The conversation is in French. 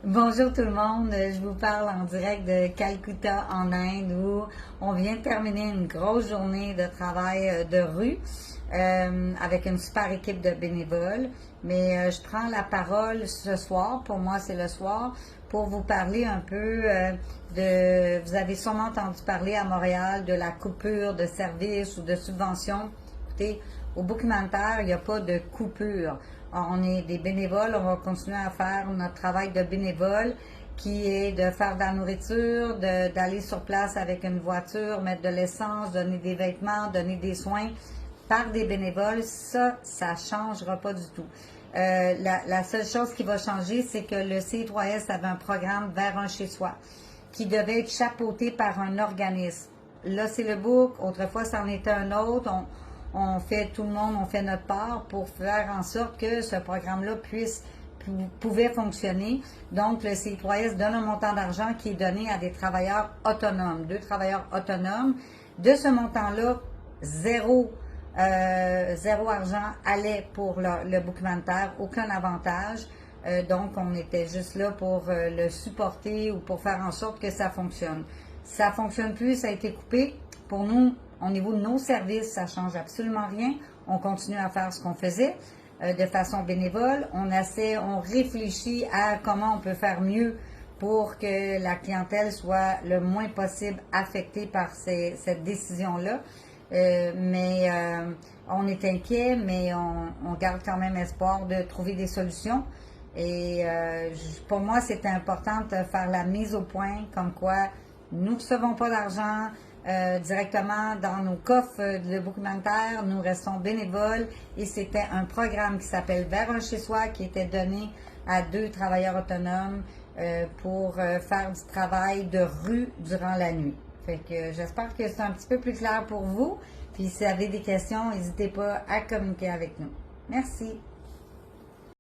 Bonjour tout le monde, je vous parle en direct de Calcutta en Inde où on vient de terminer une grosse journée de travail de rue avec une super équipe de bénévoles. Mais je prends la parole ce soir, pour moi c'est le soir, pour vous parler un peu vous avez sûrement entendu parler à Montréal de la coupure de services ou de subventions. Écoutez, au documentaire, il n'y a pas de coupure. On est des bénévoles, on va continuer à faire notre travail de bénévole qui est de faire de la nourriture, d'aller sur place avec une voiture, mettre de l'essence, donner des vêtements, donner des soins par des bénévoles. Ça ne changera pas du tout. La seule chose qui va changer, c'est que le C3S avait un programme vers un chez-soi qui devait être chapeauté par un organisme. Là, c'est le book. Autrefois, c'en était un autre. On fait, tout le monde, on fait notre part pour faire en sorte que ce programme-là pouvait fonctionner. Donc, le C3S donne un montant d'argent qui est donné à des travailleurs autonomes, 2 travailleurs autonomes. De ce montant-là, zéro argent allait pour le documentaire, aucun avantage. Donc, on était juste là pour le supporter ou pour faire en sorte que ça fonctionne. Ça ne fonctionne plus, ça a été coupé. Pour nous, au niveau de nos services, ça ne change absolument rien. On continue à faire ce qu'on faisait de façon bénévole. On réfléchit à comment on peut faire mieux pour que la clientèle soit le moins possible affectée par cette décision-là. On est inquiet, mais on garde quand même espoir de trouver des solutions. Et pour moi, c'était important de faire la mise au point, comme quoi nous ne recevons pas d'argent directement dans nos coffres de documentaire, nous restons bénévoles et c'était un programme qui s'appelle Vers un chez-soi qui était donné à 2 travailleurs autonomes pour faire du travail de rue durant la nuit. Fait que j'espère que c'est un petit peu plus clair pour vous. Puis si vous avez des questions, n'hésitez pas à communiquer avec nous. Merci.